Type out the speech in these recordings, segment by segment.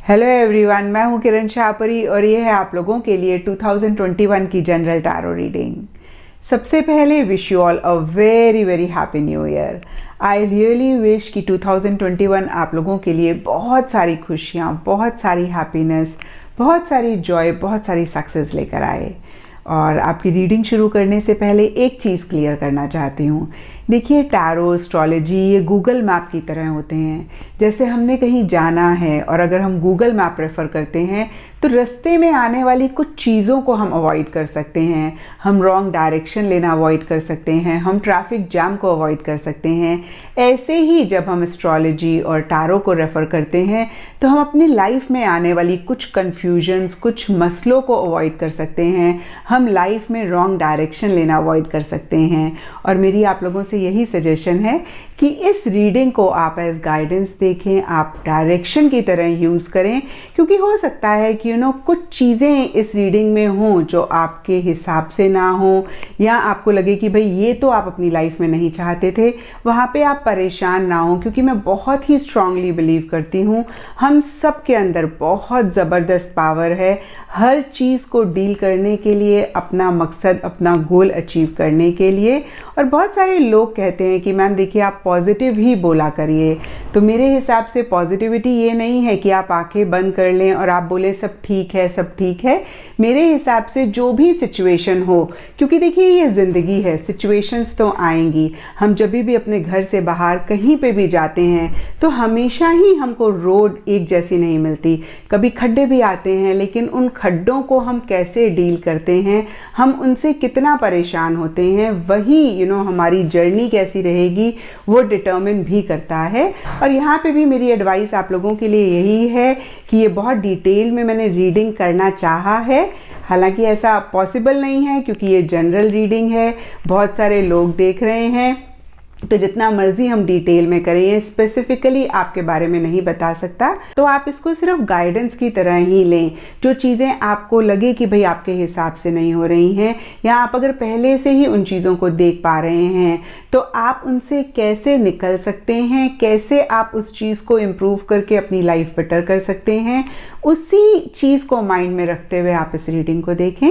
Hello everyone, मैं हूं किरण शाहपुरी और ये है आप लोगों के लिए 2021 की जनरल टैरो रीडिंग। सबसे पहले wish you all a very very happy new year. I really wish कि 2021 आप लोगों के लिए बहुत सारी खुशियाँ, बहुत सारी हैप्पीनेस, बहुत सारी जॉय, बहुत सारी सक्सेस लेकर आए। और आपकी रीडिंग शुरू करने से पहले एक चीज़ क्लियर करना चाहती हूँ। देखिए, टैरो, एस्ट्रोलॉजी ये गूगल मैप की तरह होते हैं। जैसे हमने कहीं जाना है और अगर हम गूगल मैप रेफ़र करते हैं तो रास्ते में आने वाली कुछ चीज़ों को हम अवॉइड कर सकते हैं। हम रॉन्ग डायरेक्शन लेना अवॉइड कर सकते हैं, हम ट्रैफिक जाम को अवॉइड कर सकते हैं। ऐसे ही जब हम एस्ट्रोलॉजी और टैरो को रेफ़र करते हैं तो हम अपनी लाइफ में आने वाली कुछ कन्फ्यूजन्स, कुछ मसलों को अवॉइड कर सकते हैं। हम लाइफ में रॉन्ग डायरेक्शन लेना अवॉइड कर सकते हैं। और मेरी आप लोगों से यही सजेशन है कि इस रीडिंग को आप एज गाइडेंस देखें, आप डायरेक्शन की तरह यूज़ करें, क्योंकि हो सकता है कि कुछ चीज़ें इस रीडिंग में हों जो आपके हिसाब से ना हो, या आपको लगे कि भाई ये तो आप अपनी लाइफ में नहीं चाहते थे। वहाँ पे आप परेशान ना हो, क्योंकि मैं बहुत ही स्ट्रांगली बिलीव करती हूँ हम सब के अंदर बहुत ज़बरदस्त पावर है हर चीज़ को डील करने के लिए, अपना मकसद, अपना गोल अचीव करने के लिए। और बहुत सारे लोग कहते हैं कि मैम देखिए आप पॉजिटिव ही बोला करिए। तो मेरे हिसाब से पॉजिटिविटी ये नहीं है कि आप आंखें बंद कर लें और आप बोले सब ठीक है, सब ठीक है। मेरे हिसाब से जो भी सिचुएशन हो, क्योंकि देखिए ये ज़िंदगी है, सिचुएशंस तो आएंगी। हम जब भी अपने घर से बाहर कहीं पे भी जाते हैं तो हमेशा ही हमको रोड एक जैसी नहीं मिलती। कभी खड्डे भी आते हैं, लेकिन उन खड्डों को हम कैसे डील करते हैं, हम उनसे कितना परेशान होते हैं, वही हमारी जर्नी कैसी रहेगी वो डिटर्मिन भी करता है। और यहाँ पे भी मेरी एडवाइस आप लोगों के लिए यही है कि ये बहुत डिटेल में मैंने रीडिंग करना चाहा है। हालांकि ऐसा पॉसिबल नहीं है क्योंकि ये जनरल रीडिंग है, बहुत सारे लोग देख रहे हैं, तो जितना मर्जी हम डिटेल में करें, ये स्पेसिफिकली आपके बारे में नहीं बता सकता। तो आप इसको सिर्फ गाइडेंस की तरह ही लें। जो चीज़ें आपको लगे कि भाई आपके हिसाब से नहीं हो रही हैं, या आप अगर पहले से ही उन चीज़ों को देख पा रहे हैं तो आप उनसे कैसे निकल सकते हैं, कैसे आप उस चीज़ को इम्प्रूव करके अपनी लाइफ बेटर कर सकते हैं, उसी चीज़ को माइंड में रखते हुए आप इस रीडिंग को देखें।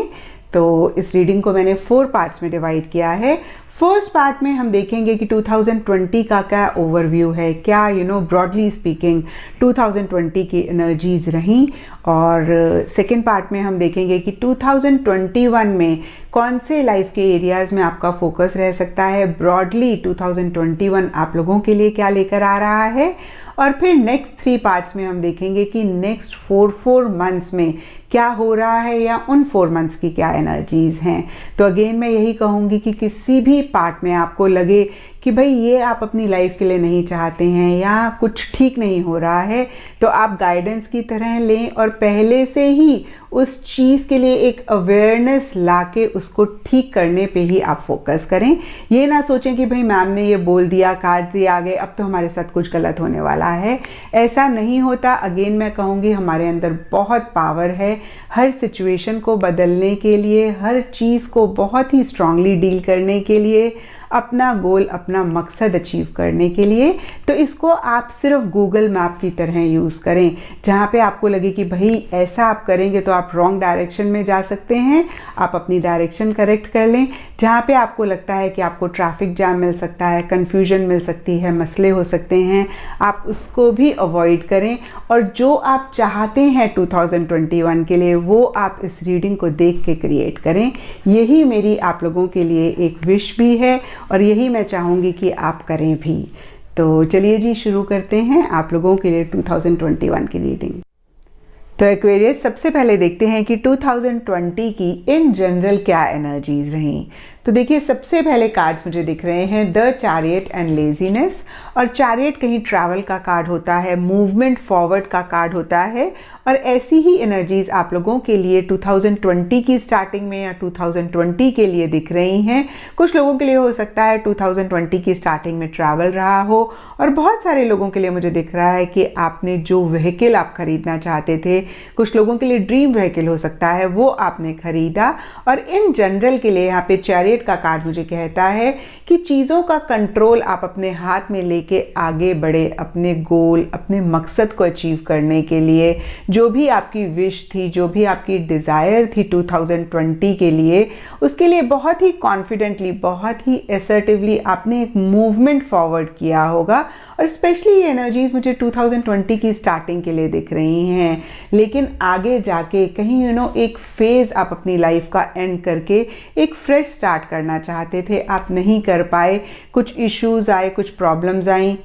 तो इस रीडिंग को मैंने 4 पार्ट्स में डिवाइड किया है। फर्स्ट पार्ट में हम देखेंगे कि 2020 का क्या ओवरव्यू है, क्या ब्रॉडली स्पीकिंग 2020 की एनर्जीज रहीं। और सेकेंड पार्ट में हम देखेंगे कि 2021 में कौन से लाइफ के एरियाज़ में आपका फोकस रह सकता है। ब्रॉडली 2021 आप लोगों के लिए क्या लेकर आ रहा है। और फिर नेक्स्ट 3 पार्ट्स में हम देखेंगे कि नेक्स्ट 4 मंथ्स में क्या हो रहा है, या उन 4 मंथ्स की क्या एनर्जीज़ हैं। तो अगेन मैं यही कहूँगी कि किसी भी पार्ट में आपको लगे कि भाई ये आप अपनी लाइफ के लिए नहीं चाहते हैं या कुछ ठीक नहीं हो रहा है, तो आप गाइडेंस की तरह लें और पहले से ही उस चीज़ के लिए एक अवेयरनेस लाके उसको ठीक करने पे ही आप फोकस करें। ये ना सोचें कि भाई मैम ने ये बोल दिया, कार्ड्स ये आ गए, अब तो हमारे साथ कुछ गलत होने वाला है। ऐसा नहीं होता। अगेन मैं कहूँगी हमारे अंदर बहुत पावर है हर सिचुएशन को बदलने के लिए, हर चीज़ को बहुत ही स्ट्रांगली डील करने के लिए, अपना गोल, अपना मकसद अचीव करने के लिए। तो इसको आप सिर्फ गूगल मैप की तरह यूज़ करें। जहाँ पे आपको लगे कि भाई ऐसा आप करेंगे तो आप रॉन्ग डायरेक्शन में जा सकते हैं, आप अपनी डायरेक्शन करेक्ट कर लें। जहाँ पे आपको लगता है कि आपको ट्रैफिक जाम मिल सकता है, कन्फ्यूजन मिल सकती है, मसले हो सकते हैं, आप उसको भी अवॉइड करें। और जो आप चाहते हैं 2021 के लिए, वो आप इस रीडिंग को देख के क्रिएट करें। यही मेरी आप लोगों के लिए एक विश भी है और यही मैं चाहूँगी कि आप करें भी। तो चलिए जी, शुरू करते हैं आप लोगों के लिए 2021 की रीडिंग। तो एक्वेरियस, सबसे पहले देखते हैं कि 2020 की इन जनरल क्या एनर्जीज रहीं। तो देखिए, सबसे पहले कार्ड्स मुझे दिख रहे हैं द चैरियट एंड लेजीनेस। और चैरियट कहीं ट्रैवल का कार्ड होता है, मूवमेंट फॉरवर्ड का कार्ड होता है। और ऐसी ही एनर्जीज आप लोगों के लिए 2020 की स्टार्टिंग में या 2020 के लिए दिख रही हैं। कुछ लोगों के लिए हो सकता है 2020 की स्टार्टिंग में ट्रैवल रहा हो, और बहुत सारे लोगों के लिए मुझे दिख रहा है कि आपने जो व्हीकल आप खरीदना चाहते थे, कुछ लोगों के लिए ड्रीम व्हीकल हो सकता है, वो आपने खरीदा। और इन जनरल के लिए यहाँ पे चैरियट चैरियट का कार्ड मुझे कहता है कि चीज़ों का कंट्रोल आप अपने हाथ में लेके आगे बढ़े अपने गोल, अपने मकसद को अचीव करने के लिए। जो भी आपकी विश थी, जो भी आपकी डिज़ायर थी 2020 के लिए, उसके लिए बहुत ही कॉन्फिडेंटली, बहुत ही असर्टिवली आपने एक मूवमेंट फॉरवर्ड किया होगा। और स्पेशली ये एनर्जीज मुझे 2020 की स्टार्टिंग के लिए दिख रही हैं। लेकिन आगे जाके कहीं एक फेज़ आप अपनी लाइफ का एंड करके एक फ्रेश स्टार्ट करना चाहते थे, आप नहीं कर पाए, कुछ इश्यूज़ आए, कुछ प्रॉब्लम्स आई।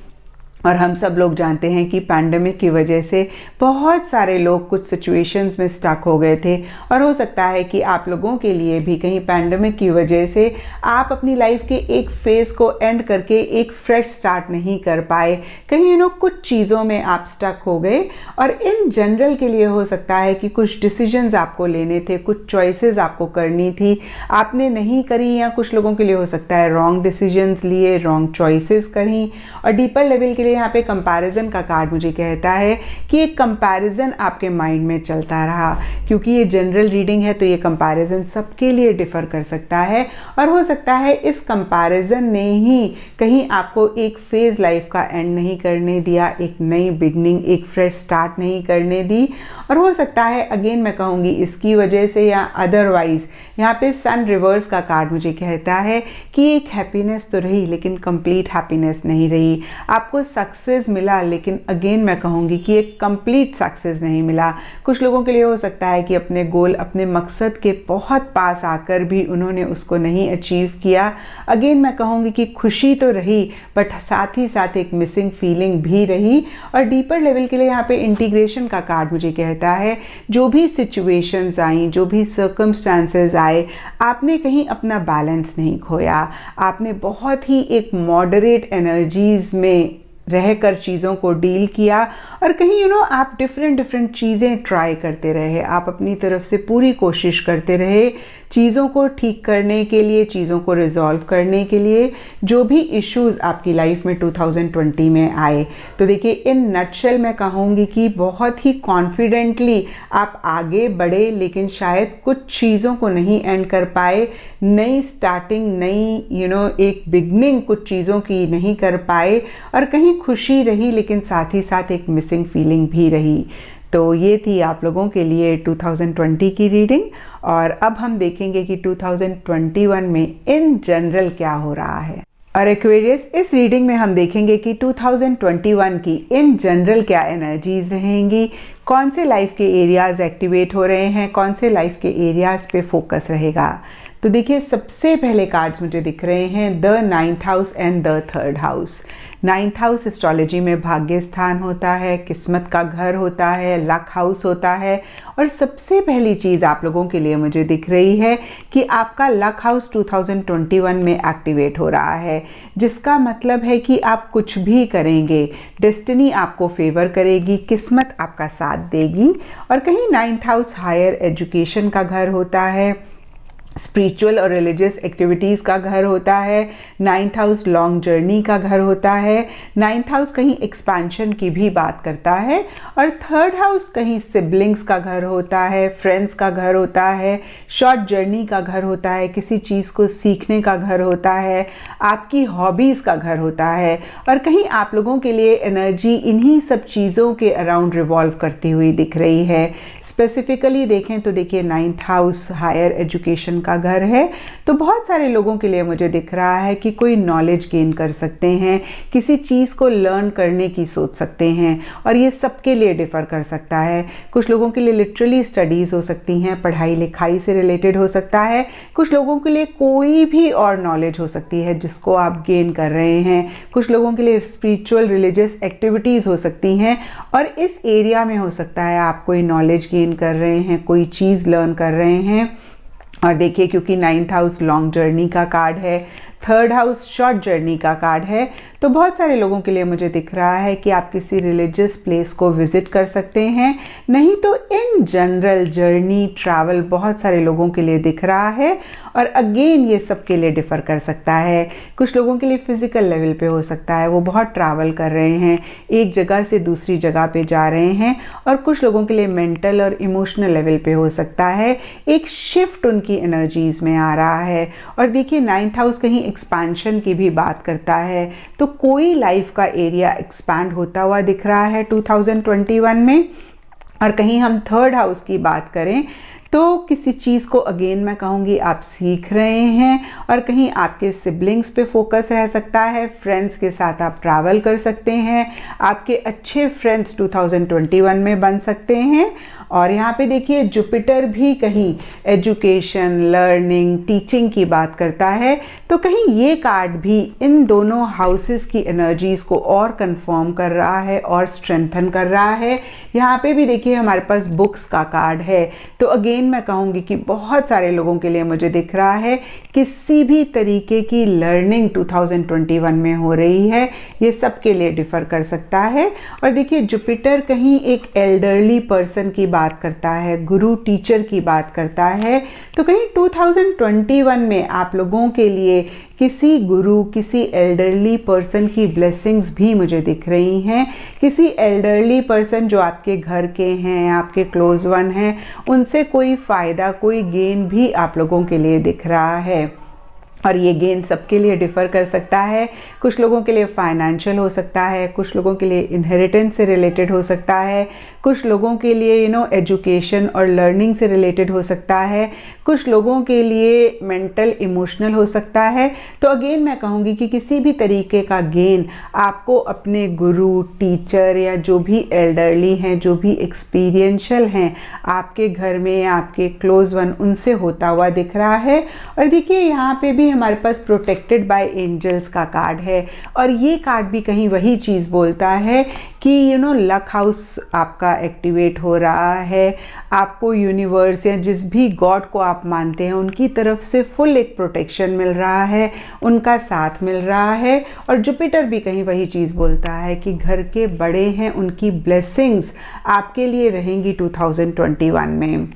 और हम सब लोग जानते हैं कि पैंडेमिक की वजह से बहुत सारे लोग कुछ सिचुएशंस में स्टक हो गए थे। और हो सकता है कि आप लोगों के लिए भी कहीं पैंडेमिक की वजह से आप अपनी लाइफ के एक फेज़ को एंड करके एक फ्रेश स्टार्ट नहीं कर पाए, कहीं कुछ चीज़ों में आप स्टक हो गए। और इन जनरल के लिए हो सकता है कि कुछ डिसीजंस आपको लेने थे, कुछ चॉइसेस आपको करनी थी, आपने नहीं करी, या कुछ लोगों के लिए हो सकता है रॉन्ग डिसीजंस लिए, रॉन्ग चॉइसेस करी। और डीपर लेवल के लिए यहाँ पे कंपैरिजन का कार्ड मुझे कहता है कि एक कंपैरिजन आपके माइंड में चलता रहा। क्योंकि ये जनरल रीडिंग है तो ये कंपैरिजन सबके लिए डिफर कर सकता है। और हो सकता है इस कंपैरिजन ने ही कहीं आपको एक फेज लाइफ का एंड नहीं करने दिया, एक नई बिगनिंग, एक फ्रेश स्टार्ट नहीं करने दी। और हो सकता है अगेन मैं कहूँगी इसकी वजह से या अदरवाइज यहाँ पे सन रिवर्स का कार्ड मुझे कहता है कि एक हैप्पीनेस तो रही लेकिन कंप्लीट हैप्पीनेस नहीं रही। आपको सक्सेस मिला लेकिन अगेन मैं कहूँगी कि एक कंप्लीट सक्सेस नहीं मिला। कुछ लोगों के लिए हो सकता है कि अपने गोल, अपने मकसद के बहुत पास आकर भी उन्होंने उसको नहीं अचीव किया। अगेन मैं कहूँगी कि खुशी तो रही बट साथ ही साथ एक मिसिंग फीलिंग भी रही। और डीपर लेवल के लिए यहाँ पे इंटीग्रेशन का कार्ड मुझे कहता है जो भी सिचुएशंस आई, जो भी सर्कमस्टांसेस आए, आपने कहीं अपना बैलेंस नहीं खोया। आपने बहुत ही एक मॉडरेट एनर्जीज में रहकर चीज़ों को डील किया। और कहीं आप डिफरेंट चीज़ें ट्राई करते रहे, आप अपनी तरफ से पूरी कोशिश करते रहे चीज़ों को ठीक करने के लिए, चीज़ों को रिजॉल्व करने के लिए, जो भी इश्यूज़ आपकी लाइफ में 2020 में आए। तो देखिए इन नटशेल मैं कहूँगी कि बहुत ही कॉन्फिडेंटली आप आगे बढ़े लेकिन शायद कुछ चीज़ों को नहीं एंड कर पाए, नई स्टार्टिंग, नई एक बिगनिंग कुछ चीज़ों की नहीं कर पाए। और कहीं खुशी रही लेकिन साथ ही साथ एक मिसिंग फीलिंग भी रही। तो ये थी आप लोगों के लिए 2020 की रीडिंग। और अब हम देखेंगे कि 2021 में इन जनरल क्या हो रहा है। और एक्वेरियस, इस रीडिंग में हम देखेंगे कि 2021 की इन जनरल क्या एनर्जीज रहेंगी, कौन से लाइफ के एरियाज एक्टिवेट हो रहे हैं, कौन से लाइफ के एरियाज पे फोकस रहेगा। तो देखिए सबसे पहले कार्ड्स मुझे दिख रहे हैं the 9th house and the 3rd house. 9th house astrology में भाग्य स्थान होता है, किस्मत का घर होता है, लक हाउस होता है। और सबसे पहली चीज़ आप लोगों के लिए मुझे दिख रही है कि आपका लक हाउस 2021 में एक्टिवेट हो रहा है, जिसका मतलब है कि आप कुछ भी करेंगे डेस्टिनी आपको फेवर करेगी, किस्मत आपका साथ देगी। और कहीं 9th हाउस हायर एजुकेशन का घर होता है, स्पिरिचुअल और रिलीजियस एक्टिविटीज़ का घर होता है। 9th हाउस लॉन्ग जर्नी का घर होता है। 9th हाउस कहीं एक्सपेंशन की भी बात करता है। और 3rd हाउस कहीं सिबलिंग्स का घर होता है, फ्रेंड्स का घर होता है, शॉर्ट जर्नी का घर होता है, किसी चीज़ को सीखने का घर होता है, आपकी हॉबीज़ का घर होता है। और कहीं आप लोगों के लिए एनर्जी इन्हीं सब चीज़ों के अराउंड रिवॉल्व करती हुई दिख रही है। स्पेसिफिकली देखें तो देखिए 9th हाउस हायर एजुकेशन का घर है, तो बहुत सारे लोगों के लिए मुझे दिख रहा है कि कोई नॉलेज गेन कर सकते हैं, किसी चीज़ को लर्न करने की सोच सकते हैं। और ये सबके लिए डिफ़र कर सकता है। कुछ लोगों के लिए लिटरली स्टडीज़ हो सकती हैं, पढ़ाई लिखाई से रिलेटेड हो सकता है। कुछ लोगों के लिए कोई भी और नॉलेज हो सकती है जिसको आप गेन कर रहे हैं। कुछ लोगों के लिए स्पिरिचुअल रिलीजियस एक्टिविटीज़ हो सकती हैं। और इस एरिया में हो सकता है आप कोई नॉलेज गेन कर रहे हैं, कोई चीज़ लर्न कर रहे हैं। और देखिए क्योंकि 9th हाउस लॉन्ग जर्नी का कार्ड है, थर्ड हाउस शॉर्ट जर्नी का कार्ड है, तो बहुत सारे लोगों के लिए मुझे दिख रहा है कि आप किसी रिलीजियस प्लेस को विजिट कर सकते हैं, नहीं तो इन जनरल जर्नी ट्रैवल बहुत सारे लोगों के लिए दिख रहा है। और अगेन ये सबके लिए डिफ़र कर सकता है। कुछ लोगों के लिए फिज़िकल लेवल पे हो सकता है, वो बहुत ट्रैवल कर रहे हैं, एक जगह से दूसरी जगह पे जा रहे हैं। और कुछ लोगों के लिए मेंटल और इमोशनल लेवल पे हो सकता है, एक शिफ्ट उनकी एनर्जीज़ में आ रहा है। और देखिए 9th हाउस कहीं एक्सपेंशन की भी बात करता है, तो कोई लाइफ का एरिया एक्सपैंड होता हुआ दिख रहा है 2021 में। और कहीं हम थर्ड हाउस की बात करें तो किसी चीज़ को अगेन मैं कहूँगी आप सीख रहे हैं, और कहीं आपके सिबलिंग्स पे फोकस रह सकता है, फ्रेंड्स के साथ आप ट्रैवल कर सकते हैं, आपके अच्छे फ्रेंड्स 2021 में बन सकते हैं। और यहाँ पे देखिए जुपिटर भी कहीं एजुकेशन, लर्निंग, टीचिंग की बात करता है, तो कहीं ये कार्ड भी इन दोनों हाउसेस की एनर्जीज़ को और कंफर्म कर रहा है और स्ट्रेंथन कर रहा है। यहाँ पे भी देखिए हमारे पास बुक्स का कार्ड है, तो अगेन मैं कहूँगी कि बहुत सारे लोगों के लिए मुझे दिख रहा है किसी भी तरीके की लर्निंग 2021 में हो रही है, ये सबके लिए डिफ़र कर सकता है। और देखिए जुपिटर कहीं एक एल्डरली पर्सन की बात करता है, गुरु टीचर की बात करता है, तो कहीं 2021 में आप लोगों के लिए किसी गुरु, किसी एल्डरली पर्सन की ब्लेसिंग्स भी मुझे दिख रही हैं। किसी एल्डरली पर्सन जो आपके घर के हैं, आपके क्लोज वन हैं, उनसे कोई फ़ायदा, कोई गेन भी आप लोगों के लिए दिख रहा है। और ये गेन सबके लिए डिफ़र कर सकता है, कुछ लोगों के लिए फाइनेंशियल हो सकता है, कुछ लोगों के लिए इनहेरिटेंस से रिलेटेड हो सकता है, कुछ लोगों के लिए एजुकेशन और लर्निंग से रिलेटेड हो सकता है, कुछ लोगों के लिए मेंटल इमोशनल हो सकता है। तो अगेन मैं कहूँगी कि किसी भी तरीके का गेन आपको अपने गुरु, टीचर या जो भी एल्डरली हैं, जो भी एक्सपीरियंशियल हैं आपके घर में, आपके क्लोज वन, उनसे होता हुआ दिख रहा है। और देखिए यहाँ पे भी हमारे पास प्रोटेक्टेड बाय एंजल्स का कार्ड है, और ये कार्ड भी कहीं वही चीज़ बोलता है कि लक हाउस आपका एक्टिवेट हो रहा है, आपको यूनिवर्स या जिस भी गॉड को आप मानते हैं उनकी तरफ से फुल एक प्रोटेक्शन मिल रहा है, उनका साथ मिल रहा है। और जुपिटर भी कहीं वही चीज़ बोलता है कि घर के बड़े हैं, उनकी ब्लेसिंग्स आपके लिए रहेंगी 2021 में।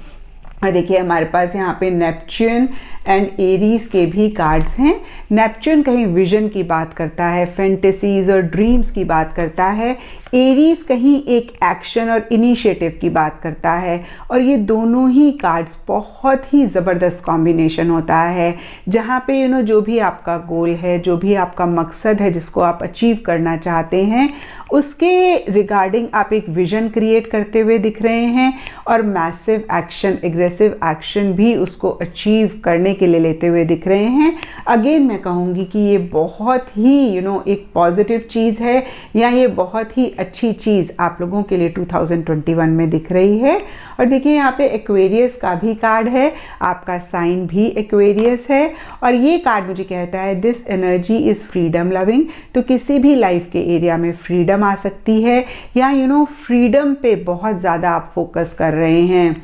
और देखिए हमारे पास यहाँ पे नेपच्यून एंड एरीज के भी कार्ड्स हैं। नेपच्यून कहीं विजन की बात करता है, फैंटेसीज और ड्रीम्स की बात करता है। एरीज कहीं एक एक्शन और इनिशिएटिव की बात करता है। और ये दोनों ही कार्ड्स बहुत ही ज़बरदस्त कॉम्बिनेशन होता है, जहाँ पे जो भी आपका गोल है, जो भी आपका मकसद है जिसको आप अचीव करना चाहते हैं, उसके रिगार्डिंग आप एक विजन क्रिएट करते हुए दिख रहे हैं, और मैसिव एक्शन, एग्रेसिव एक्शन भी उसको अचीव करने के लिए लेते हुए दिख रहे हैं। अगेन मैं कहूँगी कि ये बहुत ही एक पॉजिटिव चीज़ है, या ये बहुत ही अच्छी चीज़ आप लोगों के लिए 2021 में दिख रही है। और देखिए यहाँ पे एक्वेरियस का भी कार्ड है, आपका साइन भी एक्वेरियस है, और ये कार्ड मुझे कहता है this energy is freedom loving. तो किसी भी लाइफ के एरिया में फ्रीडम आ सकती है, या फ्रीडम पे बहुत ज़्यादा आप फोकस कर रहे हैं,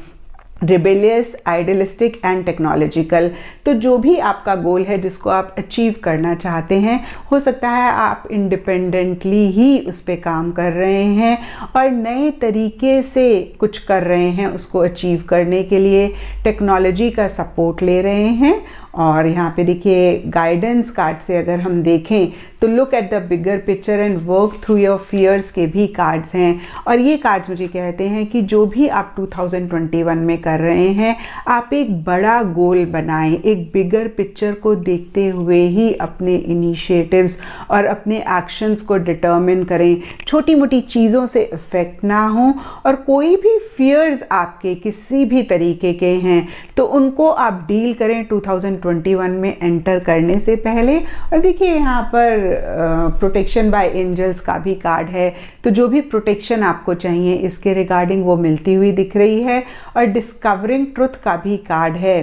रिबेलियस, आइडियलिस्टिक एंड टेक्नोलॉजिकल। तो जो भी आपका गोल है जिसको आप अचीव करना चाहते हैं, हो सकता है आप इंडिपेंडेंटली ही उस पर काम कर रहे हैं और नए तरीके से कुछ कर रहे हैं उसको अचीव करने के लिए, टेक्नोलॉजी का सपोर्ट ले रहे हैं। और यहाँ पे देखिए गाइडेंस कार्ड से अगर हम देखें तो look at the bigger picture and work through your fears के भी कार्ड्स हैं। और ये कार्ड्स मुझे कहते हैं कि जो भी आप 2021 में कर रहे हैं, आप एक बड़ा गोल बनाएं, एक बिगर पिक्चर को देखते हुए ही अपने इनिशिएटिव्स और अपने एक्शंस को डिटर्मिन करें। छोटी मोटी चीज़ों से इफेक्ट ना हो, और कोई भी फियर्स आपके किसी भी तरीके के हैं तो उनको आप डील करें 2021 में एंटर करने से पहले। और देखिए यहाँ पर प्रोटेक्शन बाय एंजल्स का भी कार्ड है, तो जो भी प्रोटेक्शन आपको चाहिए इसके रिगार्डिंग वो मिलती हुई दिख रही है। और डिस्कवरिंग ट्रुथ का भी कार्ड है,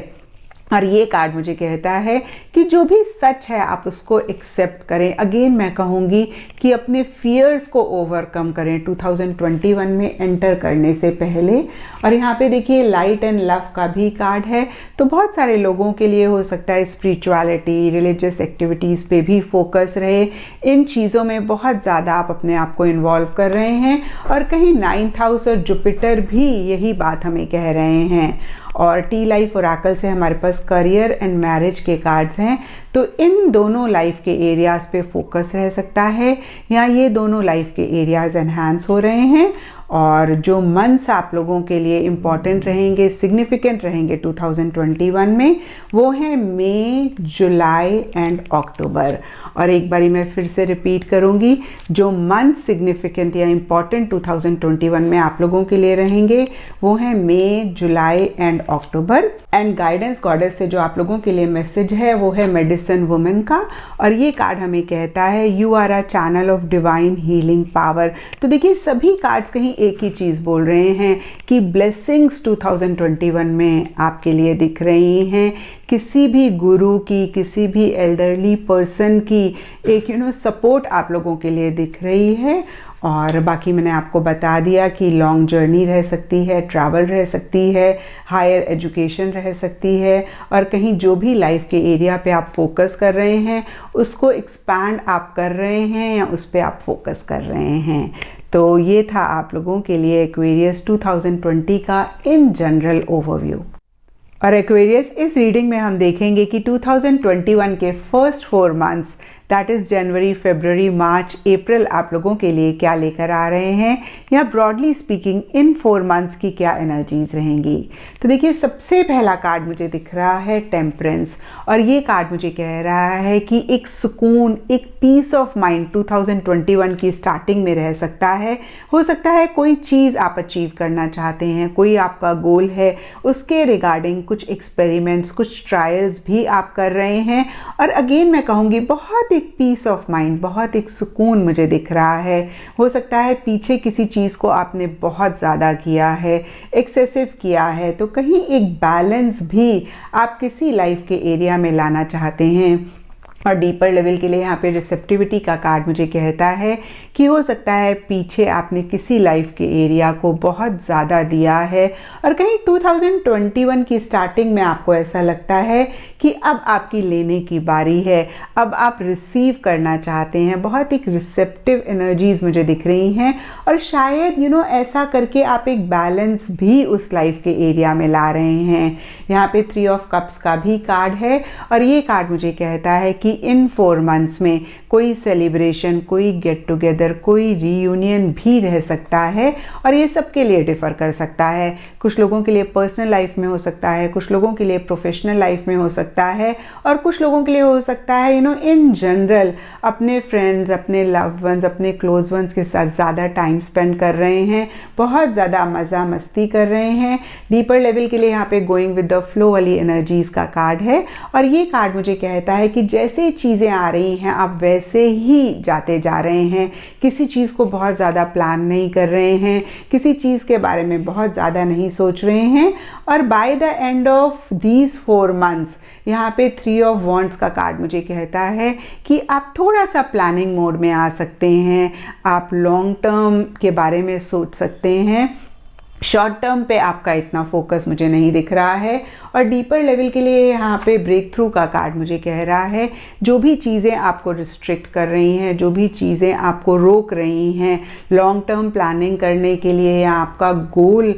और ये कार्ड मुझे कहता है कि जो भी सच है आप उसको एक्सेप्ट करें। अगेन मैं कहूँगी कि अपने फियर्स को ओवरकम करें 2021 में एंटर करने से पहले। और यहाँ पे देखिए लाइट एंड लव का भी कार्ड है, तो बहुत सारे लोगों के लिए हो सकता है स्पिरिचुअलिटी, रिलीजियस एक्टिविटीज़ पे भी फोकस रहे। इन चीज़ों में बहुत ज़्यादा आप अपने आप को इन्वॉल्व कर रहे हैं, और कहीं 9th हाउस और जुपिटर भी यही बात हमें कह रहे हैं। और टी लाइफ ओरेकल से हमारे पास करियर एंड मैरिज के कार्ड्स हैं, तो इन दोनों लाइफ के एरियाज़ पे फोकस रह सकता है, या ये दोनों लाइफ के एरियाज़ एनहांस हो रहे हैं। और जो मंथ्स आप लोगों के लिए इम्पॉर्टेंट रहेंगे, सिग्निफिकेंट रहेंगे 2021 में, वो हैं मई, जुलाई एंड अक्टूबर। और एक बारी मैं फिर से रिपीट करूँगी, जो मंथ सिग्निफिकेंट या इम्पॉर्टेंट 2021 में आप लोगों के लिए रहेंगे वो हैं मई, जुलाई एंड अक्टूबर। एंड गाइडेंस गॉडेस से जो आप लोगों के लिए मैसेज है वो है मेडिसिन वुमेन का, और ये कार्ड हमें कहता है you are a channel of divine healing power. तो देखिए सभी कार्ड्स कहीं एक ही चीज़ बोल रहे हैं कि ब्लेसिंग्स 2021 में आपके लिए दिख रही हैं। किसी भी गुरु की, किसी भी एल्डरली पर्सन की एक सपोर्ट आप लोगों के लिए दिख रही है। और बाकी मैंने आपको बता दिया कि लॉन्ग जर्नी रह सकती है, ट्रैवल रह सकती है, हायर एजुकेशन रह सकती है, और कहीं जो भी लाइफ के एरिया पे आप फोकस कर रहे हैं उसको एक्सपैंड आप कर रहे हैं या उस पर आप फोकस कर रहे हैं। तो ये था आप लोगों के लिए एक्वेरियस 2020 का इन जनरल ओवरव्यू। और एक्वेरियस इस रीडिंग में हम देखेंगे कि 2021 के first 4 months, that is January, February, March, April आप लोगों के लिए क्या लेकर आ रहे हैं, या ब्रॉडली स्पीकिंग इन 4 मंथ्स की क्या एनर्जीज रहेंगी। तो देखिए सबसे पहला कार्ड मुझे दिख रहा है टेम्परेंस, और ये कार्ड मुझे कह रहा है कि एक सुकून, एक पीस ऑफ माइंड 2021 की स्टार्टिंग में रह सकता है। हो सकता है कोई चीज़ आप अचीव करना चाहते हैं, कोई आपका गोल है, उसके रिगार्डिंग कुछ एक्सपेरिमेंट्स, कुछ ट्रायल्स भी आप कर रहे हैं। और अगेन मैं कहूँगी बहुत एक पीस ऑफ माइंड, बहुत एक सुकून मुझे दिख रहा है। हो सकता है पीछे किसी चीज़ को आपने बहुत ज़्यादा किया है, एक्सेसिव किया है, तो कहीं एक बैलेंस भी आप किसी लाइफ के एरिया में लाना चाहते हैं। और डीपर लेवल के लिए यहाँ पे रिसेप्टिविटी का कार्ड मुझे कहता है कि हो सकता है पीछे आपने किसी लाइफ के एरिया को बहुत ज़्यादा दिया है, और कहीं 2021 की स्टार्टिंग में आपको ऐसा लगता है कि अब आपकी लेने की बारी है, अब आप रिसीव करना चाहते हैं। बहुत एक रिसेप्टिव एनर्जीज मुझे दिख रही हैं, और शायद ऐसा करके आप एक बैलेंस भी उस लाइफ के एरिया में ला रहे हैं। यहाँ पे 3 ऑफ कप्स का भी कार्ड है, और ये कार्ड मुझे कहता है कि इन 4 मंथ्स में कोई सेलिब्रेशन, कोई गेट टुगेदर, कोई रीयूनियन भी रह सकता है, और ये सबके लिए डिफ़र कर सकता है। कुछ लोगों के लिए पर्सनल लाइफ में हो सकता है, कुछ लोगों के लिए प्रोफेशनल लाइफ में हो सकता है, और कुछ लोगों के लिए हो सकता है इन जनरल अपने फ्रेंड्स, अपने लव वंस, अपने क्लोज वंस के साथ ज़्यादा टाइम स्पेंड कर रहे हैं, बहुत ज़्यादा मज़ा मस्ती कर रहे हैं। डीपर लेवल के लिए यहाँ पे गोइंग विद द फ्लो वाली एनर्जीज़ का कार्ड है, और ये कार्ड मुझे कहता है कि जैसे चीज़ें आ रही हैं आप वैसे ही जाते जा रहे हैं। किसी चीज़ को बहुत ज़्यादा प्लान नहीं कर रहे हैं, किसी चीज़ के बारे में बहुत ज़्यादा नहीं सोच रहे हैं। और by the end of these 4 months यहाँ पे 3 ऑफ वॉन्ड्स का कार्ड मुझे कहता है कि आप थोड़ा सा प्लानिंग मोड में आ सकते हैं, आप लॉन्ग टर्म के बारे में सोच सकते हैं। शॉर्ट टर्म पे आपका इतना फोकस मुझे नहीं दिख रहा है। और डीपर लेवल के लिए यहाँ पे ब्रेक थ्रू का कार्ड मुझे कह रहा है जो भी चीज़ें आपको रिस्ट्रिक्ट कर रही हैं, जो भी चीज़ें आपको रोक रही हैं लॉन्ग टर्म प्लानिंग करने के लिए या आपका गोल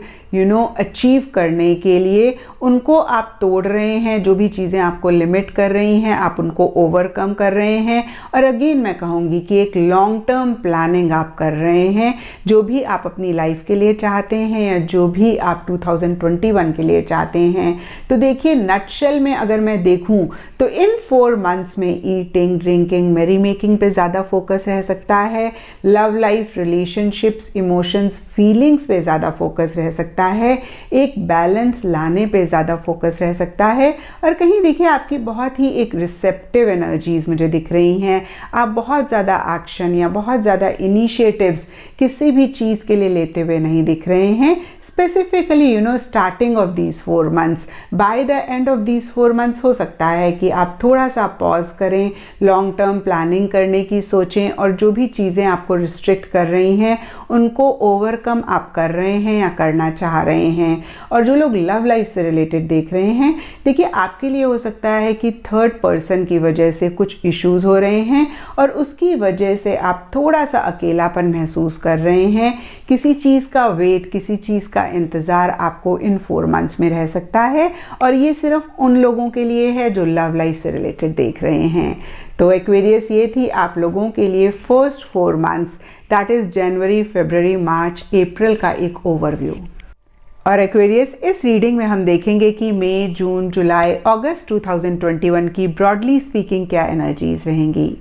अचीव करने के लिए, उनको आप तोड़ रहे हैं। जो भी चीज़ें आपको लिमिट कर रही हैं आप उनको ओवरकम कर रहे हैं। और अगेन मैं कहूँगी कि एक लॉन्ग टर्म प्लानिंग आप कर रहे हैं, जो भी आप अपनी लाइफ के लिए चाहते हैं या जो भी आप 2021 के लिए चाहते हैं। तो देखिए नटशेल में अगर मैं देखूं तो इन 4 मंथ्स में ईटिंग, ड्रिंकिंग, मैरी मेकिंग पे ज़्यादा फोकस रह सकता है। Love life, relationships, emotions, feelings पे ज़्यादा फोकस रह सकता है। एक बैलेंस लाने पे ज़्यादा फोकस रह सकता है। और कहीं देखिए आपकी बहुत ही एक रिसेप्टिव एनर्जीज मुझे दिख रही हैं। आप बहुत ज़्यादा एक्शन या बहुत ज़्यादा इनिशिएटिव्स किसी भी चीज़ के लिए लेते हुए नहीं दिख रहे हैं। Specifically starting of these 4 months. By the end of these 4 months हो सकता है कि आप थोड़ा सा पॉज करें, लॉन्ग टर्म प्लानिंग करने की सोचें, और जो भी चीज़ें आपको रिस्ट्रिक्ट कर रही हैं उनको ओवरकम आप कर रहे हैं या करना चाह रहे हैं। और जो लोग लव लाइफ से रिलेटेड देख रहे हैं, देखिए आपके लिए हो सकता है कि थर्ड पर्सन की वजह से कुछ इश्यूज हो रहे हैं और उसकी वजह से आप थोड़ा सा अकेलापन महसूस कर रहे हैं। किसी चीज़ का वेट, किसी चीज़ का इंतज़ार आपको इन 4 मंथ्स में रह सकता है, और ये सिर्फ उन लोगों के लिए है जो लव लाइफ से रिलेटेड देख रहे हैं। तो एक्वेरियस, ये थी आप लोगों के लिए first 4 months, that is January, February, March, April का एक ओवरव्यू। और एक्वेरियस, इस रीडिंग में हम देखेंगे कि मई, जून, जुलाई, अगस्त 2021 की ब्रॉडली स्पीकिंग क्या एनर्जीज रहेंगी।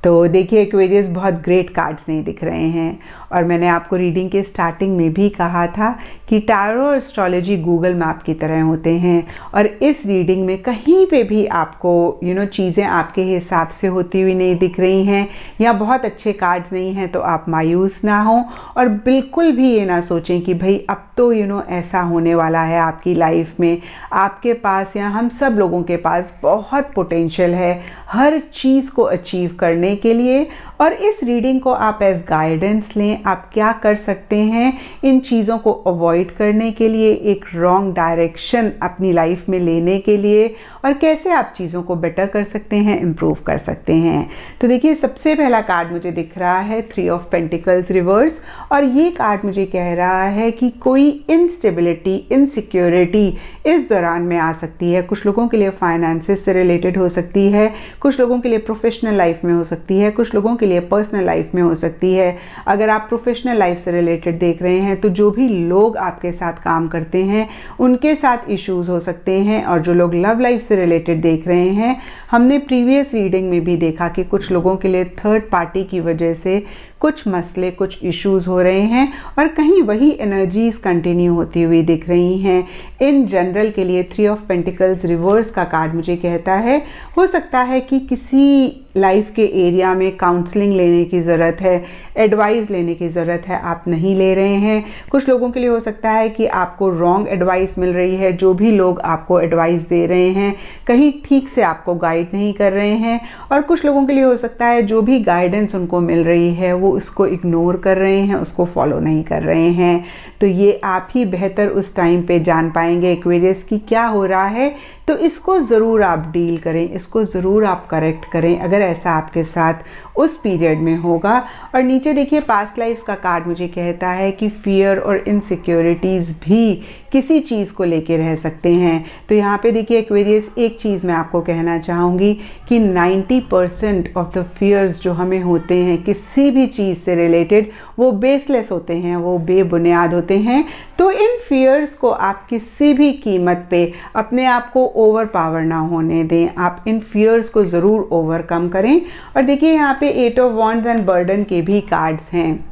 तो देखिए एक्वेरियस, बहुत ग्रेट कार्ड्स नहीं दिख रहे हैं, और मैंने आपको रीडिंग के स्टार्टिंग में भी कहा था कि टैरो और एस्ट्रोलॉजी गूगल मैप की तरह होते हैं, और इस रीडिंग में कहीं पे भी आपको चीज़ें आपके हिसाब से होती हुई नहीं दिख रही हैं या बहुत अच्छे कार्ड्स नहीं हैं, तो आप मायूस ना हो और बिल्कुल भी ये ना सोचें कि भाई अब तो ऐसा होने वाला है आपकी लाइफ में। आपके पास या हम सब लोगों के पास बहुत पोटेंशियल है हर चीज़ को अचीव करने के लिए, और इस रीडिंग को आप एज गाइडेंस लें। आप क्या कर सकते हैं इन चीज़ों को अवॉइड करने के लिए, एक रॉन्ग डायरेक्शन अपनी लाइफ में लेने के लिए, और कैसे आप चीज़ों को बेटर कर सकते हैं, इम्प्रूव कर सकते हैं। तो देखिए सबसे पहला कार्ड मुझे दिख रहा है 3 ऑफ पेंटिकल्स रिवर्स, और ये कार्ड मुझे कह रहा है कि कोई इनस्टेबिलिटी, इनसिक्योरिटी इस दौरान में आ सकती है। कुछ लोगों के लिए फाइनेंसेस से रिलेटेड हो सकती है, कुछ लोगों के लिए प्रोफेशनल लाइफ में हो सकती है, कुछ लोगों के लिए पर्सनल लाइफ में हो सकती है। अगर आप प्रोफेशनल लाइफ से रिलेटेड देख रहे हैं तो जो भी लोग आपके साथ काम करते हैं उनके साथ इश्यूज हो सकते हैं, और जो लोग लव लाइफ से रिलेटेड देख रहे हैं, हमने प्रीवियस रीडिंग में भी देखा कि कुछ लोगों के लिए थर्ड पार्टी की वजह से कुछ मसले, कुछ इश्यूज हो रहे हैं, और कहीं वही एनर्जीज कंटिन्यू होती हुई दिख रही हैं। इन जनरल के लिए 3 ऑफ पेंटिकल्स रिवर्स का कार्ड मुझे कहता है हो सकता है कि किसी लाइफ के एरिया में काउंसलिंग लेने की ज़रूरत है, एडवाइस लेने की ज़रूरत है, आप नहीं ले रहे हैं। कुछ लोगों के लिए हो सकता है कि आपको रॉन्ग एडवाइस मिल रही है, जो भी लोग आपको एडवाइस दे रहे हैं कहीं ठीक से आपको गाइड नहीं कर रहे हैं, और कुछ लोगों के लिए हो सकता है जो भी गाइडेंस उनको मिल रही है वो उसको इग्नोर कर रहे हैं, उसको फॉलो नहीं कर रहे हैं। तो ये आप ही बेहतर उस टाइम पे जान पाएंगे एक्वेरियस की क्या हो रहा है, तो इसको ज़रूर आप डील करें, इसको ज़रूर आप करेक्ट करें अगर ऐसा आपके साथ उस पीरियड में होगा। और नीचे देखिए पास्ट लाइफ्स का कार्ड मुझे कहता है कि फियर और इनसिक्योरिटीज़ भी किसी चीज़ को लेके रह सकते हैं। तो यहाँ पे देखिए एक्वेरियस, एक चीज़ मैं आपको कहना चाहूँगी कि 90% ऑफ द फियर्स जो हमें होते हैं किसी भी चीज़ से रिलेटेड, वो बेसलेस होते हैं, वो बेबुनियाद होते हैं। तो इन फियर्स को आप किसी भी कीमत पे अपने आप को ओवर पावर ना होने दें, आप इन फियर्स को ज़रूर ओवरकम करें। और देखिए यहाँ पे 8 ऑफ वॉन्ड्स एंड बर्डन के भी कार्ड्स हैं,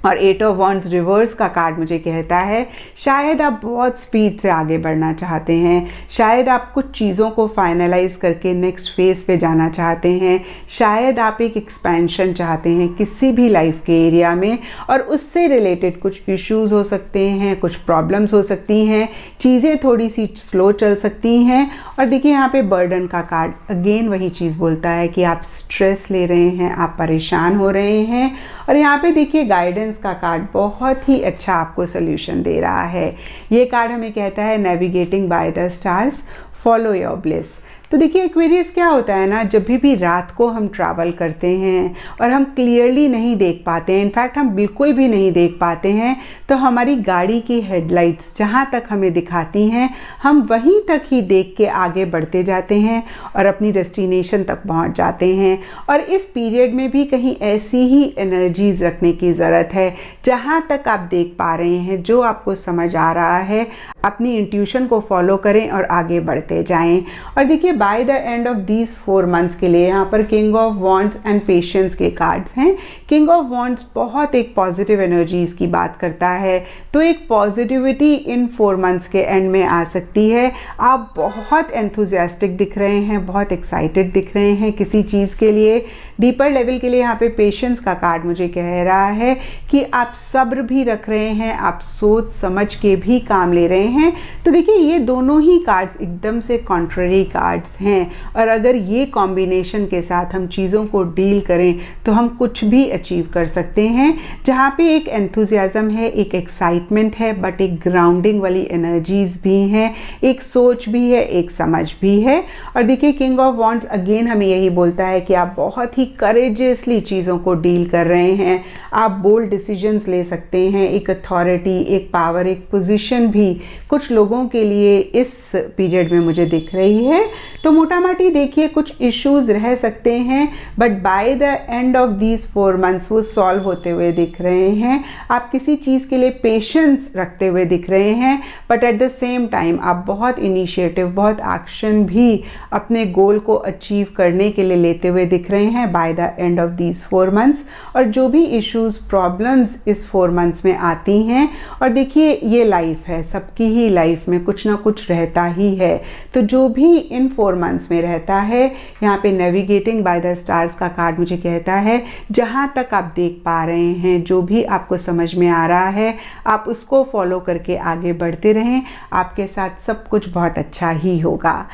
और 8 ऑफ वॉन्ड्स रिवर्स का कार्ड मुझे कहता है शायद आप बहुत स्पीड से आगे बढ़ना चाहते हैं, शायद आप कुछ चीज़ों को फाइनलाइज करके नेक्स्ट फेज पे जाना चाहते हैं, शायद आप एक एक्सपेंशन चाहते हैं किसी भी लाइफ के एरिया में, और उससे रिलेटेड कुछ इश्यूज हो सकते हैं, कुछ प्रॉब्लम्स हो सकती हैं, चीज़ें थोड़ी सी स्लो चल सकती हैं। और देखिए यहाँ पे बर्डन का कार्ड अगेन वही चीज़ बोलता है कि आप स्ट्रेस ले रहे हैं, आप परेशान हो रहे हैं। और यहाँ पे देखिए गाइडेंस का कार्ड बहुत ही अच्छा आपको सोल्यूशन दे रहा है। ये कार्ड हमें कहता है navigating by the stars, follow your bliss. तो देखिए एक्वेरियस, क्या होता है ना, जब भी रात को हम ट्रैवल करते हैं और हम क्लियरली नहीं देख पाते हैं, इनफैक्ट हम बिल्कुल भी नहीं देख पाते हैं, तो हमारी गाड़ी की हेडलाइट्स जहाँ तक हमें दिखाती हैं हम वहीं तक ही देख के आगे बढ़ते जाते हैं और अपनी डेस्टिनेशन तक पहुँच जाते हैं। और इस पीरियड में भी कहीं ऐसी ही एनर्जीज रखने की ज़रूरत है, जहाँ तक आप देख पा रहे हैं, जो आपको समझ आ रहा है, अपनी इंट्यूशन को फॉलो करें और आगे बढ़ते जाएं। और देखिए by the end of these 4 months के लिए यहाँ पर king of wands and patience के कार्ड्स हैं। किंग ऑफ वॉन्ड्स बहुत एक पॉजिटिव एनर्जीज की बात करता है, तो एक पॉजिटिविटी इन 4 मंथ्स के एंड में आ सकती है। आप बहुत एंथुजियास्टिक दिख रहे हैं, बहुत एक्साइटेड दिख रहे हैं किसी चीज़ के लिए। डीपर लेवल के लिए यहाँ पे पेशेंस का कार्ड मुझे कह रहा है कि आप सब्र भी रख रहे हैं, आप सोच समझ के भी काम ले रहे हैं। तो देखिए ये दोनों ही कार्ड्स एकदम से कॉन्ट्ररी कार्ड्स हैं, और अगर ये कॉम्बिनेशन के साथ हम चीज़ों को डील करें तो हम कुछ भी अचीव कर सकते हैं। जहाँ पे एक एंथुजियाज्म है, एक एक्साइटमेंट है, बट एक ग्राउंडिंग वाली एनर्जीज भी हैं, एक सोच भी है, एक समझ भी है। और देखिए किंग ऑफ वॉन्ड्स अगेन हमें यही बोलता है कि आप बहुत ही करेजियसली चीज़ों को डील कर रहे हैं, आप बोल्ड डिसीजंस ले सकते हैं। एक अथॉरिटी, एक पावर, एक पोजीशन भी कुछ लोगों के लिए इस पीरियड में मुझे दिख रही है। तो मोटा मोटी देखिए कुछ इश्यूज रह सकते हैं, but by the end of these 4 months वो सॉल्व होते हुए दिख रहे हैं। आप किसी चीज़ के लिए पेशेंस रखते हुए दिख रहे हैं, but at the same time आप बहुत इनिशिएटिव, बहुत एक्शन भी अपने गोल को अचीव करने के लिए लेते हुए दिख रहे हैं by the end of these 4 months. और जो भी इश्यूज, प्रॉब्लम्स इस 4 मंथ्स में आती हैं, और देखिए ये लाइफ है, सबकी ही लाइफ में कुछ ना कुछ रहता ही है, तो जो भी इन 4 मंथ्स में रहता है, यहाँ पे नेविगेटिंग बाय द स्टार्स का कार्ड मुझे कहता है जहाँ तक आप देख पा रहे हैं, जो भी आपको समझ में आ रहा है, आप उसको फॉलो करके आगे बढ़ते रहें, आपके साथ सब कुछ बहुत अच्छा ही होगा।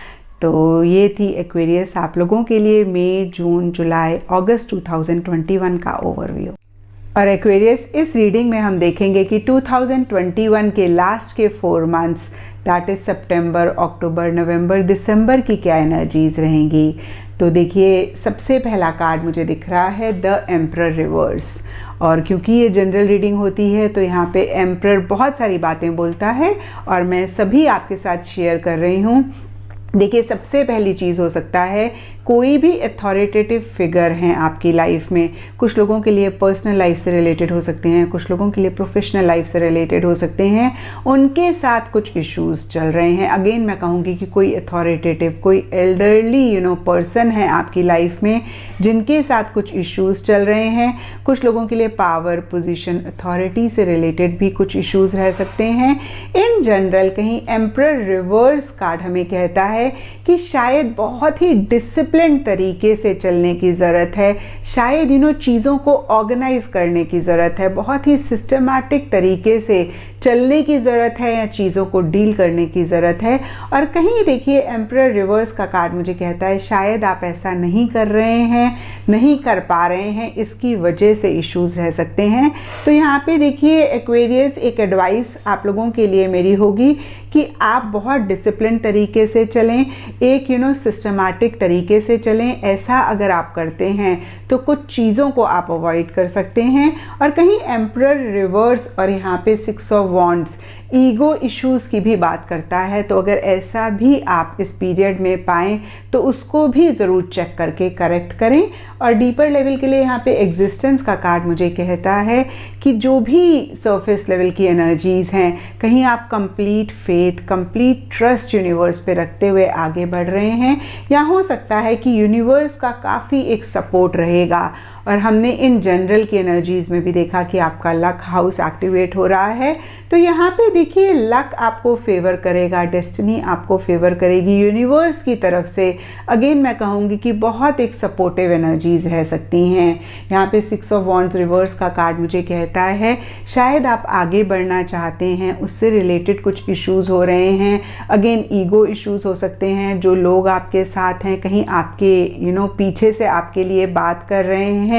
तो ये थी एक्वेरियस आप लोगों के लिए मई, जून, जुलाई, अगस्त 2021 का ओवरव्यू। और एक्वेरियस इस रीडिंग में हम देखेंगे कि 2021 के लास्ट के 4 मंथ्स, दैट इज सितंबर, अक्टूबर, नवंबर, दिसंबर की क्या एनर्जीज रहेंगी। तो देखिए सबसे पहला कार्ड मुझे दिख रहा है द एम्परर रिवर्स, और क्योंकि ये जनरल रीडिंग होती है तो यहाँ पे एम्परर बहुत सारी बातें बोलता है और मैं सभी आपके साथ शेयर कर रही हूँ। देखिए सबसे पहली चीज़ हो सकता है कोई भी अथॉरिटेटिव फिगर हैं आपकी लाइफ में, कुछ लोगों के लिए पर्सनल लाइफ से रिलेटेड हो सकते हैं, कुछ लोगों के लिए प्रोफेशनल लाइफ से रिलेटेड हो सकते हैं, उनके साथ कुछ इश्यूज चल रहे हैं। अगेन मैं कहूँगी कि कोई अथॉरिटेटिव, कोई एल्डरली पर्सन है आपकी लाइफ में जिनके साथ कुछ इश्यूज चल रहे हैं। कुछ लोगों के लिए पावर, पोजीशन, अथॉरिटी से रिलेटेड भी कुछ इश्यूज रह सकते हैं। इन जनरल कहीं एम्परर रिवर्स कार्ड हमें कहता है कि शायद बहुत ही डिसिप्लिन तरीके से चलने की ज़रूरत है, शायद चीज़ों को ऑर्गेनाइज करने की ज़रूरत है, बहुत ही सिस्टमैटिक तरीके से चलने की ज़रूरत है या चीज़ों को डील करने की ज़रूरत है। और कहीं देखिए एम्परर रिवर्स का कार्ड मुझे कहता है शायद आप ऐसा नहीं कर रहे हैं, नहीं कर पा रहे हैं, इसकी वजह से इश्यूज रह सकते हैं। तो यहाँ पे देखिए एक्वेरियस, एक एडवाइस आप लोगों के लिए मेरी होगी कि आप बहुत डिसिप्लिन तरीके से चलें, एक सिस्टमैटिक तरीके से चलें। ऐसा अगर आप करते हैं तो कुछ चीज़ों को आप अवॉइड कर सकते हैं। और कहीं एम्परर रिवर्स और यहाँ पे 6 ऑफ वॉन्ड्स ईगो इश्यूज़ की भी बात करता है, तो अगर ऐसा भी आप इस पीरियड में पाएँ तो उसको भी ज़रूर चेक करके करेक्ट करें। और डीपर लेवल के लिए यहाँ पे एग्जिस्टेंस का कार्ड मुझे कहता है कि जो भी सरफेस लेवल की एनर्जीज़ हैं, कहीं आप complete faith, complete trust universe पे रखते हुए आगे बढ़ रहे हैं, या हो सकता है कि यूनिवर्स का काफ़ी एक सपोर्ट रहेगा। और हमने इन जनरल की एनर्जीज़ में भी देखा कि आपका लक हाउस एक्टिवेट हो रहा है, तो यहाँ पे देखिए लक आपको फेवर करेगा, डेस्टिनी आपको फेवर करेगी यूनिवर्स की तरफ से। अगेन मैं कहूँगी कि बहुत एक सपोर्टिव एनर्जीज़ रह सकती हैं। यहाँ पे 6 ऑफ वॉन्ड्स रिवर्स का कार्ड मुझे कहता है शायद आप आगे बढ़ना चाहते हैं, उससे रिलेटेड कुछ इश्यूज़ हो रहे हैं। अगेन ईगो इश्यूज़ हो सकते हैं, जो लोग आपके साथ हैं कहीं आपके पीछे से आपके लिए बात कर रहे हैं।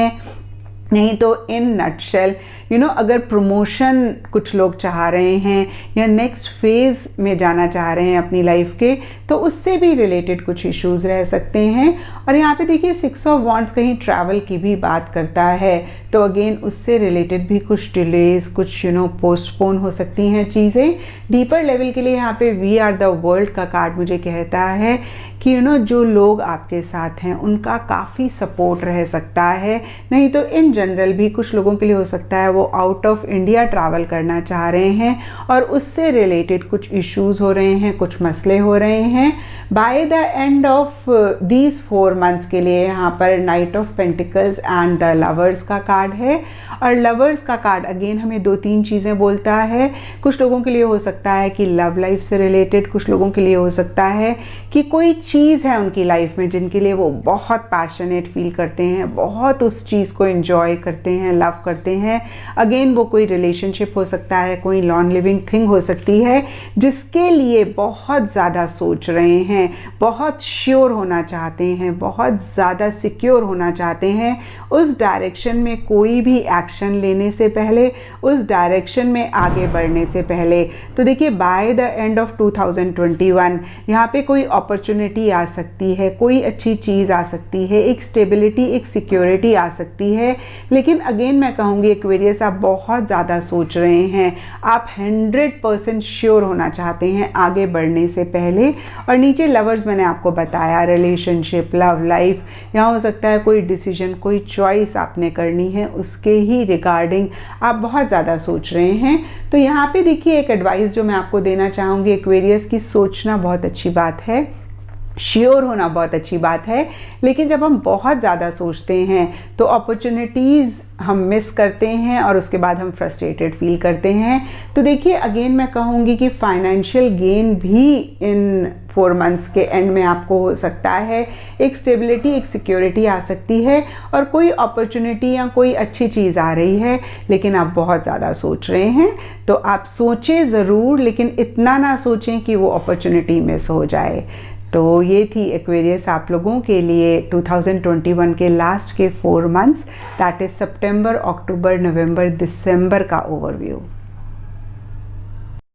नहीं तो इन नटशेल अगर प्रमोशन कुछ लोग चाह रहे हैं या नेक्स्ट फेज़ में जाना चाह रहे हैं अपनी लाइफ के, तो उससे भी रिलेटेड कुछ इश्यूज़ रह सकते हैं। और यहाँ पे देखिए 6 ऑफ वॉन्ड्स कहीं ट्रैवल की भी बात करता है, तो अगेन उससे रिलेटेड भी कुछ डिलेज, कुछ पोस्टपोन हो सकती हैं चीज़ें। डीपर लेवल के लिए यहाँ पे वी आर द वर्ल्ड का कार्ड मुझे कहता है कि जो लोग आपके साथ हैं उनका काफ़ी सपोर्ट रह सकता है। नहीं तो इन जनरल भी कुछ लोगों के लिए हो सकता है वो आउट ऑफ इंडिया ट्रैवल करना चाह रहे हैं और उससे रिलेटेड कुछ इश्यूज हो रहे हैं, कुछ मसले हो रहे हैं। By the end of these 4 months के लिए यहाँ पर night of pentacles and the lovers का कार्ड है। और लवर्स का कार्ड अगेन हमें 2-3 चीज़ें बोलता है। कुछ लोगों के लिए हो सकता है कि लव लाइफ से रिलेटेड, कुछ लोगों के लिए हो सकता है कि कोई चीज़ है उनकी लाइफ में जिनके लिए वो बहुत पैशनेट फील करते हैं, बहुत उस चीज़ को एंजॉय करते हैं, लव करते हैं। अगेन वो कोई रिलेशनशिप हो सकता है, कोई नॉन लिविंग थिंग हो सकती है जिसके लिए बहुत ज़्यादा सोच रहे हैं, बहुत श्योर होना चाहते हैं, बहुत ज़्यादा सिक्योर होना चाहते हैं। उस डायरेक्शन में कोई भी एक्शन लेने से पहले, उस डायरेक्शन में आगे बढ़ने से पहले। तो देखिए बाय द एंड ऑफ 2021 यहाँ पे कोई अपॉर्चुनिटी आ सकती है, कोई अच्छी चीज़ आ सकती है, एक स्टेबिलिटी, एक सिक्योरिटी आ सकती है। लेकिन अगेन मैं कहूँगी एक्वेरियस, आप बहुत ज़्यादा सोच रहे हैं, आप 100% श्योर होना चाहते हैं आगे बढ़ने से पहले। और नीचे लवर्स मैंने आपको बताया, रिलेशनशिप, लव लाइफ, यहाँ हो सकता है कोई डिसीजन, कोई चॉइस आपने करनी है, उसके ही रिगार्डिंग आप बहुत ज़्यादा सोच रहे हैं। तो यहाँ पे देखिए एक एडवाइस जो मैं आपको देना चाहूँगी एक्वेरियस की, सोचना बहुत अच्छी बात है, श्योर होना बहुत अच्छी बात है, लेकिन जब हम बहुत ज़्यादा सोचते हैं तो अपॉर्चुनिटीज़ हम मिस करते हैं और उसके बाद हम फ्रस्ट्रेटेड फील करते हैं। तो देखिए अगेन मैं कहूँगी कि फाइनेंशियल गेन भी इन 4 मंथ्स के एंड में आपको हो सकता है, एक स्टेबिलिटी, एक सिक्योरिटी आ सकती है और कोई अपॉर्चुनिटी या कोई अच्छी चीज़ आ रही है, लेकिन आप बहुत ज़्यादा सोच रहे हैं। तो आप सोचें ज़रूर, लेकिन इतना ना सोचें कि वो अपॉर्चुनिटी मिस हो जाए। तो ये थी एक्वेरियस आप लोगों के लिए 2021 के लास्ट के 4 मंथ्स, दैट इज़ सितंबर, अक्टूबर, नवंबर, दिसंबर का ओवरव्यू।